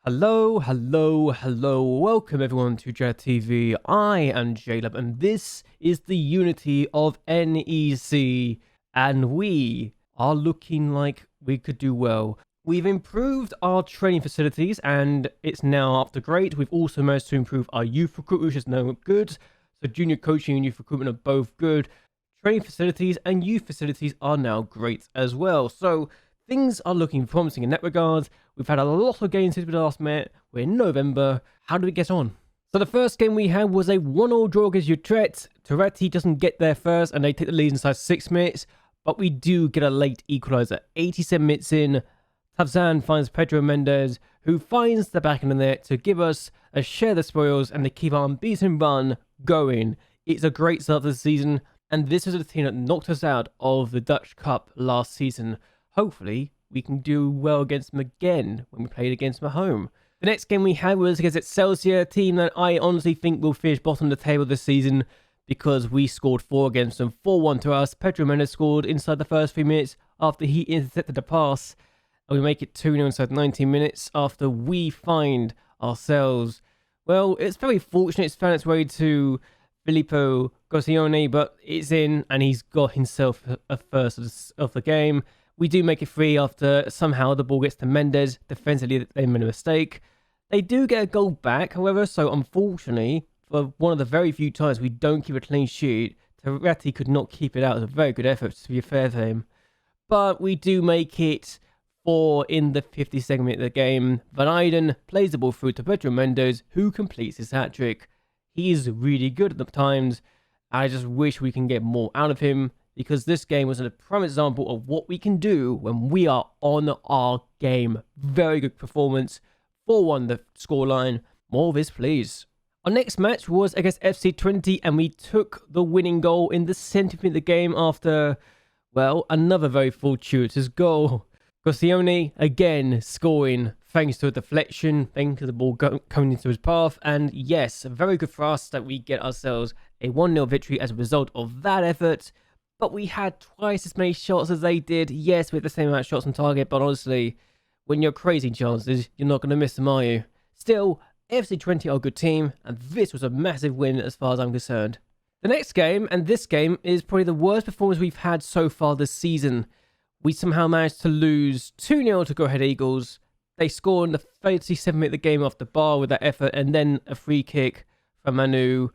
Hello. Welcome everyone to JLABTV. I am JLAB and this is the Unity of NEC. And we are looking like we could do well. We've improved our training facilities and it's now up to great. We've also managed to improve our youth recruitment, which is now good. So junior coaching and youth recruitment are both good. Training facilities and youth facilities are now great as well. So things are looking promising in that regard. We've had a lot of games since we last met. We're in November. How do we get on? So the first game we had was a 1-1 draw against Utrecht. Toretti doesn't get there first and they take the lead inside 6 minutes. But we do get a late equaliser. 87 minutes in, Tavzan finds Pedro Mendes, who finds the back of the net to give us a share the spoils and to keep our unbeaten run going. It's a great start to the season. And this is a team that knocked us out of the Dutch Cup last season. Hopefully, we can do well against them again when we played against them at home. The next game we had was against Excelsior, a team that I honestly think will finish bottom of the table this season because we scored 4 against them, 4-1 to us. Pedro Mendes scored inside the first 3 minutes after he intercepted the pass. And we make it 2-0 inside 19 minutes after we find ourselves. Well, it's very fortunate it's found its way to Filippo Goscione, but it's in and he's got himself a first of the game. We do make it 3 after somehow the ball gets to Mendes. Defensively, they made a mistake. They do get a goal back, however, so unfortunately, for one of the very few times we don't keep a clean sheet, Toretti could not keep it out. It was a very good effort, to be fair to him. But we do make it 4 in the 52nd minute of the game. Van Eyden plays the ball through to Pedro Mendes, who completes his hat-trick. He is really good at the times. I just wish we can get more out of him, because this game was a prime example of what we can do when we are on our game. Very good performance. 4-1 the scoreline. More of this, please. Our next match was against FC20, and we took the winning goal in the 70th minute of the game after, well, another very fortuitous goal. Goscione again scoring thanks to a deflection, thanks to the ball coming into his path. And yes, very good for us that we get ourselves a 1-0 victory as a result of that effort. But we had twice as many shots as they did. Yes, we had the same amount of shots on target, but honestly, when you're creating chances, you're not going to miss them, are you? Still, FC20 are a good team, and this was a massive win as far as I'm concerned. The next game, and this game, is probably the worst performance we've had so far this season. We somehow managed to lose 2-0 to Go Ahead Eagles. They score in the 37th minute of the game off the bar with that effort, and then a free kick from Manu.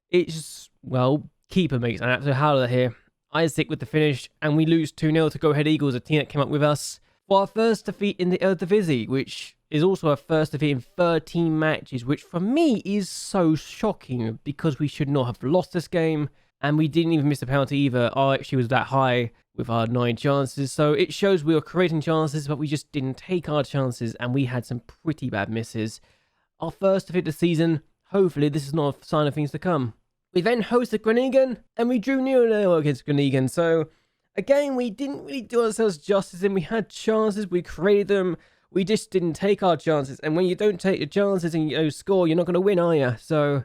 It's just, well, keeper makes an absolute howler here. Isaac with the finish, and we lose 2-0 to Go Ahead Eagles, a team that came up with us for our first defeat in the Eredivisie, which is also our first defeat in 13 matches, which for me is so shocking because we should not have lost this game, and we didn't even miss a penalty either. Our actually was that high with our 9 chances, so it shows we were creating chances, but we just didn't take our chances, and we had some pretty bad misses. Our first defeat of the season. Hopefully this is not a sign of things to come. We then hosted Groningen, and we drew 0-0 against Groningen. So, again, we didn't really do ourselves justice, and we had chances, we created them, we just didn't take our chances. And when you don't take your chances and you don't score, you're not going to win, are you? So,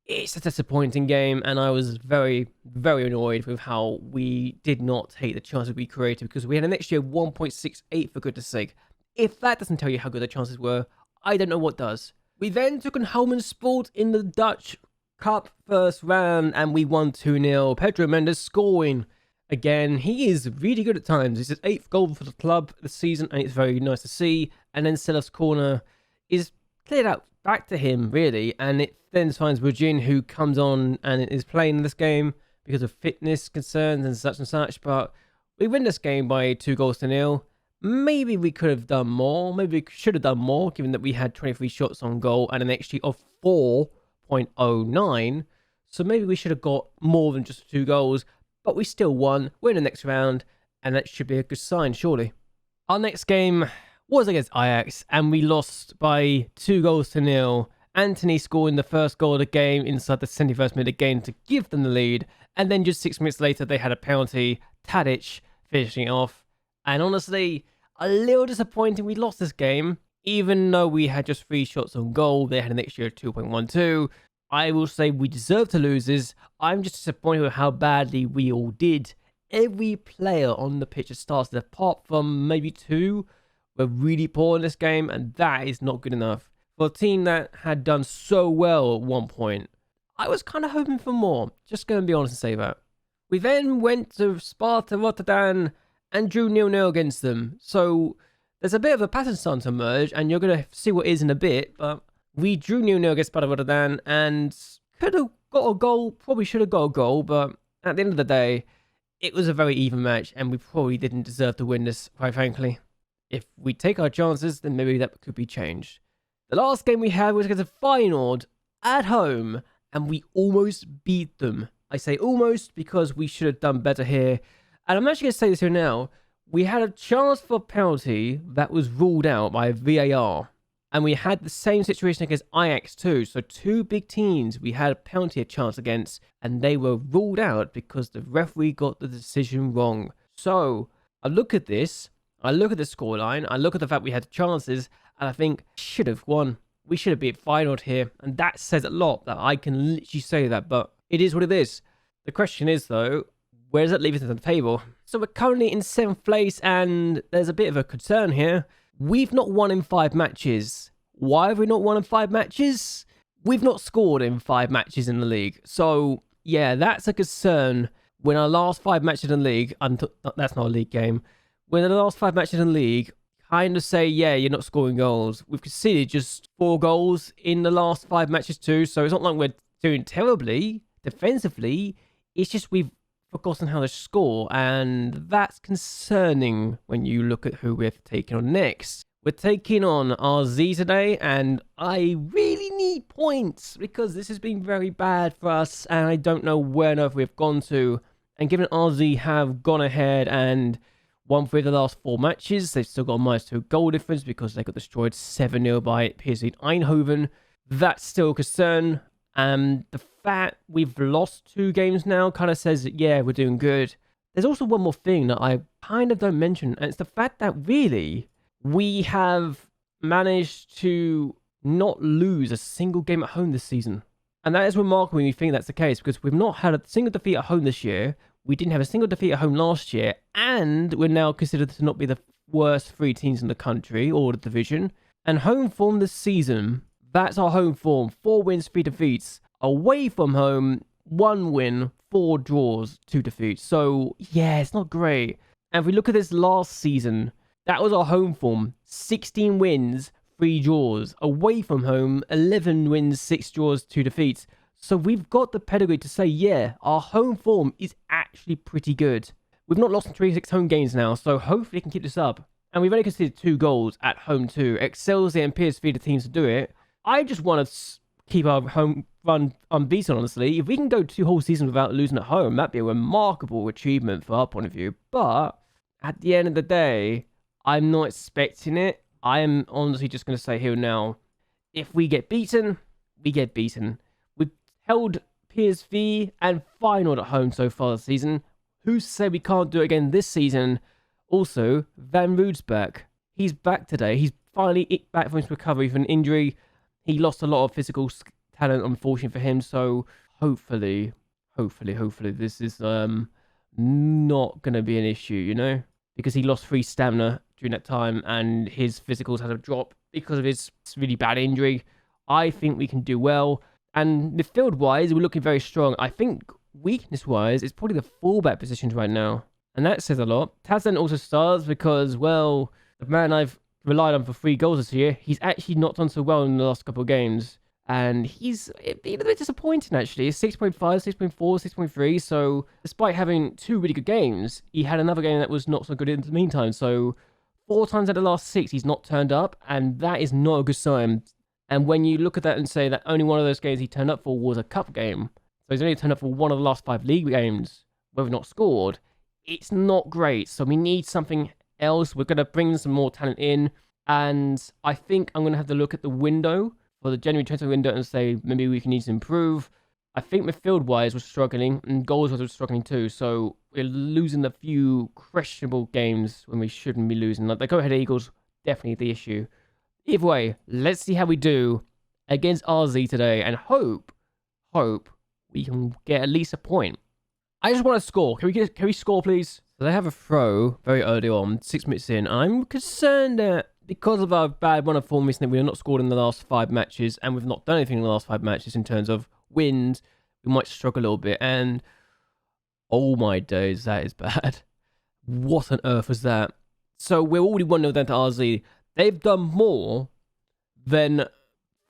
it's a disappointing game, and I was very, very annoyed with how we did not take the chances we created, because we had an extra 1.68 for goodness sake. If that doesn't tell you how good the chances were, I don't know what does. We then took on Helmond Sport in the Dutch Cup first round, and we won 2-0. Pedro Mendes scoring again. He is really good at times. It's his 8th goal for the club this season, and it's very nice to see. And then Selef's corner is cleared out back to him, really, and it then finds Rujin, who comes on and is playing this game because of fitness concerns and such. But we win this game by 2-0. Maybe we could have done more. Maybe we should have done more, given that we had 23 shots on goal and an XG of 4.09, so maybe we should have got more than just 2 goals, but we still won. We're in the next round, and that should be a good sign, surely. Our next game was against Ajax, and we lost by 2-0. Anthony scoring the first goal of the game inside the 71st minute of the game to give them the lead, and then just 6 minutes later, they had a penalty. Tadic finishing it off, and honestly, a little disappointing we lost this game. Even though we had just 3 shots on goal, they had an extra of 2.12. I will say we deserve to lose this. I'm just disappointed with how badly we all did. Every player on the pitch has started, apart from maybe 2, We're really poor in this game, and that is not good enough. For a team that had done so well at one point, I was kind of hoping for more. Just going to be honest and say that. We then went to Sparta Rotterdam and drew 0-0 against them. So there's a bit of a pattern starting to emerge, and you're going to see what it is in a bit. But we drew 0-0 against Sparta Rotterdam and could have got a goal, probably should have got a goal, but at the end of the day, it was a very even match, and we probably didn't deserve to win this, quite frankly. If we take our chances, then maybe that could be changed. The last game we had was against Feyenoord at home, and we almost beat them. I say almost because we should have done better here. And I'm actually going to say this here now. We had a chance for a penalty that was ruled out by VAR. And we had the same situation against Ajax too. So two big teams we had a penalty chance against, and they were ruled out because the referee got the decision wrong. So I look at this, I look at the scoreline, I look at the fact we had chances, and I think should have won. We should have beat Feyenoord here, and that says a lot that I can literally say that, but it is what it is. The question is though, where does that leave us on the table? So we're currently in 7th place, and there's a bit of a concern here. We've not won in 5 matches. Why have we not won in 5 matches? We've not scored in 5 matches in the league. So, yeah, that's a concern. When our last 5 matches in the league, that's not a league game. When the last 5 matches in the league kind of say, yeah, you're not scoring goals. We've conceded just 4 goals in the last 5 matches too. So it's not like we're doing terribly defensively. It's just we've forgotten how to score, and that's concerning when you look at who we're taking on next. We're taking on RZ today, and I really need points because this has been very bad for us, and I don't know where on earth we've gone to. And given RZ have gone ahead and won 3 of the last 4 matches, they've still got a -2 goal difference because they got destroyed 7-0 by PSV Eindhoven. That's still a concern. The fact we've lost 2 games now kind of says that, yeah, we're doing good. There's also one more thing that I kind of don't mention, and it's the fact that really we have managed to not lose a single game at home this season. And that is remarkable when you think that's the case, because we've not had a single defeat at home this year. We didn't have a single defeat at home last year, and we're now considered to not be the worst 3 teams in the country or the division. And home form this season, that's our home form. 4 wins, 3 defeats. Away from home, 1 win, 4 draws, 2 defeats. So, yeah, it's not great. And if we look at this last season, that was our home form. 16 wins, 3 draws. Away from home, 11 wins, 6 draws, 2 defeats. So we've got the pedigree to say, yeah, our home form is actually pretty good. We've not lost in 26 home games now, so hopefully we can keep this up. And we've only conceded 2 goals at home too. Excelsior and PSV the teams to do it. I just want to keep our home run unbeaten, honestly. If we can go 2 whole seasons without losing at home, that'd be a remarkable achievement for our point of view. But at the end of the day, I'm not expecting it. I am honestly just going to say here now, if we get beaten, we get beaten. We've held PSV and Feyenoord at home so far this season. Who's to say we can't do it again this season? Also, Van Rood's back. He's back today. He's finally back from his recovery from an injury. He lost a lot of physical talent, unfortunately for him. So hopefully, this is not going to be an issue, you know? Because he lost 3 stamina during that time, and his physicals had a drop because of his really bad injury. I think we can do well. And midfield-wise, we're looking very strong. I think weakness-wise, it's probably the fullback positions right now. And that says a lot. Tazan also starts because, well, the man I've relied on for 3 goals this year, he's actually not done so well in the last couple of games. And he's a little bit disappointing, actually. It's 6.5, 6.4, 6.3. So despite having 2 really good games, he had another game that was not so good in the meantime. So 4 times out of the last 6, he's not turned up. And that is not a good sign. And when you look at that and say that only one of those games he turned up for was a cup game. So he's only turned up for 1 of the last 5 league games where we've not scored. It's not great. So we need something else. We're going to bring some more talent in. And I think I'm going to have to look at the window for the January transfer window and say maybe we can need to improve. I think midfield-wise we're struggling, and goals-wise we're struggling too. So we're losing a few questionable games when we shouldn't be losing. Like the go-ahead Eagles, definitely the issue. Either way, let's see how we do against RZ today, and hope we can get at least a point. I just want to score. Can we score, please? So they have a throw very early on, 6 minutes in. I'm concerned that because of our bad run of form recently, we have not scored in the last 5 matches, and we've not done anything in the last 5 matches in terms of wins. We might struggle a little bit, and oh my days, that is bad. What on earth was that? So we're already 1-0 down to RZ. They've done more than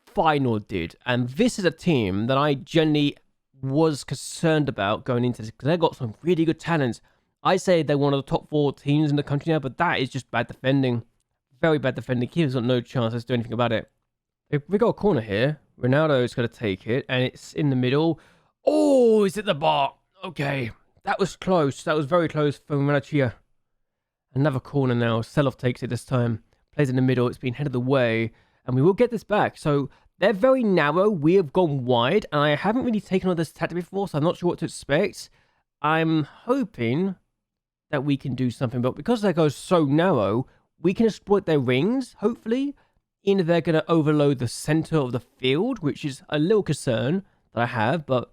Final did, and this is a team that I generally was concerned about going into this because they've got some really good talents. I say they're one of the top 4 teams in the country now, but that is just bad defending. Very bad defending. Keeper's got no chance to do anything about it. If we got a corner here, Ronaldo's going to take it, and it's in the middle. Oh, it's at the bar. Okay, that was close. That was very close from Renachia. Another corner now. Seloff takes it this time. Plays in the middle. It's been headed away, and we will get this back. So they're very narrow. We have gone wide, and I haven't really taken on this tactic before, so I'm not sure what to expect. I'm hoping that we can do something, but because they go so narrow, we can exploit their rings, hopefully. And they're going to overload the center of the field, which is a little concern that I have, but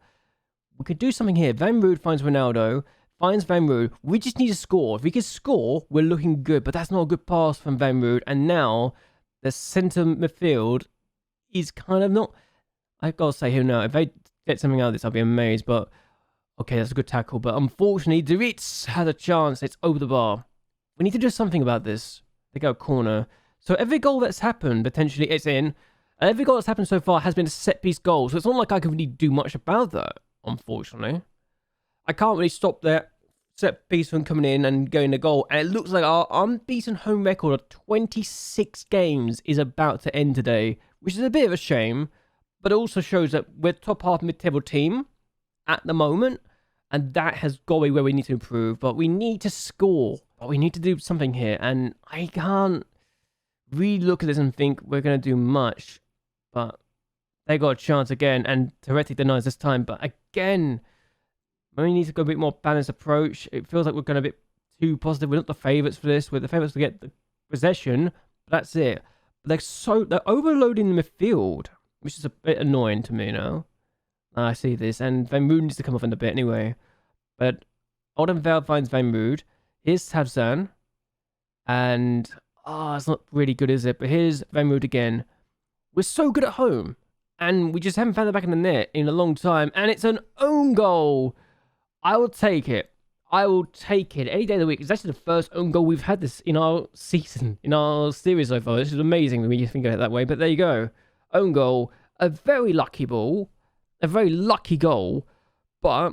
we could do something here. Van Rood finds Ronaldo, finds Van Rood. We just need to score. If we can score, we're looking good, but that's not a good pass from Van Rood, and now the center midfield is kind of not... I've got to say here now, if they get something out of this, I'll be amazed, but... Okay, that's a good tackle, but unfortunately, Duritz had a chance. It's over the bar. We need to do something about this. They go corner. So every goal that's happened, potentially, it's in. And every goal that's happened so far has been a set-piece goal. So it's not like I can really do much about that, unfortunately. I can't really stop that set-piece from coming in and going to goal. And it looks like our unbeaten home record of 26 games is about to end today, which is a bit of a shame. But it also shows that we're top half mid-table team at the moment, and that has got to be where we need to improve. But we need to score, but we need to do something here, and I can't really look at this and think we're going to do much. But they got a chance again, and Toretti denies this time. But again, we need to go a bit more balanced approach. It feels like we're going a bit too positive. We're not the favourites for this. We're the favourites to get the possession, but that's it. But they're overloading the midfield, which is a bit annoying to me now. I see this, and Van Rood needs to come off in a bit anyway. But Oldenveld finds Van Rood. Here's Tabzan. And, it's not really good, is it? But here's Van Rood again. We're so good at home. And we just haven't found the back of the net in a long time. And it's an own goal. I will take it. I will take it any day of the week. It's actually the first own goal we've had this in our season, in our series so far. This is amazing when you think of it that way. But there you go. Own goal. A very lucky ball. A very lucky goal, but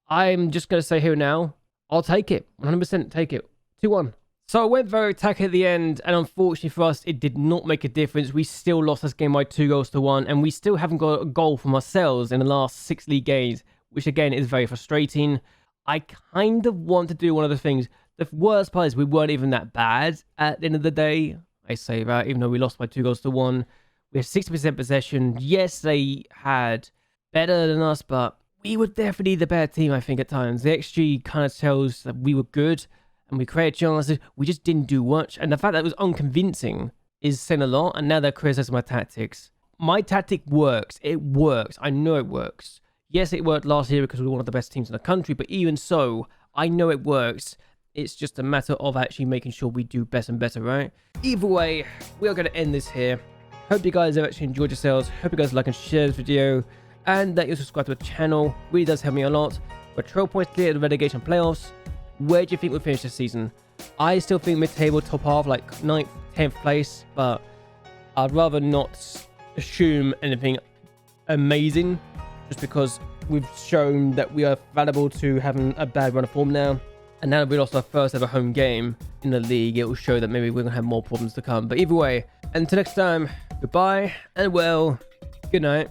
I'm just going to say here now, I'll take it. 100% take it. 2-1. So I went very attacking at the end, and unfortunately for us, it did not make a difference. We still lost this game by 2-1, and we still haven't got a goal from ourselves in the last 6 league games, which again is very frustrating. I kind of want to do one of the things. The worst part is we weren't even that bad at the end of the day. I say that, even though we lost by 2-1. We had 60% possession. Yes, they had better than us, but we were definitely the better team, I think, at times. The XG kind of tells that we were good, and we created chances. We just didn't do much, and the fact that it was unconvincing is saying a lot, and now they're criticizing my tactics. My tactic works. It works. I know it works. Yes, it worked last year because we were one of the best teams in the country, but even so, I know it works. It's just a matter of actually making sure we do better and better, right? Either way, we are going to end this here. Hope you guys have actually enjoyed yourselves. Hope you guys like and share this video, and that you subscribe to the channel. Really does help me a lot. We're 12 points clear of the relegation playoffs. Where do you think we'll finish this season? I still think mid-table, top half, like 9th, 10th place, but I'd rather not assume anything amazing, just because we've shown that we are valuable to having a bad run of form now. And now that we lost our first ever home game in the league, it will show that maybe we're going to have more problems to come. But either way, until next time, goodbye, and well, good night.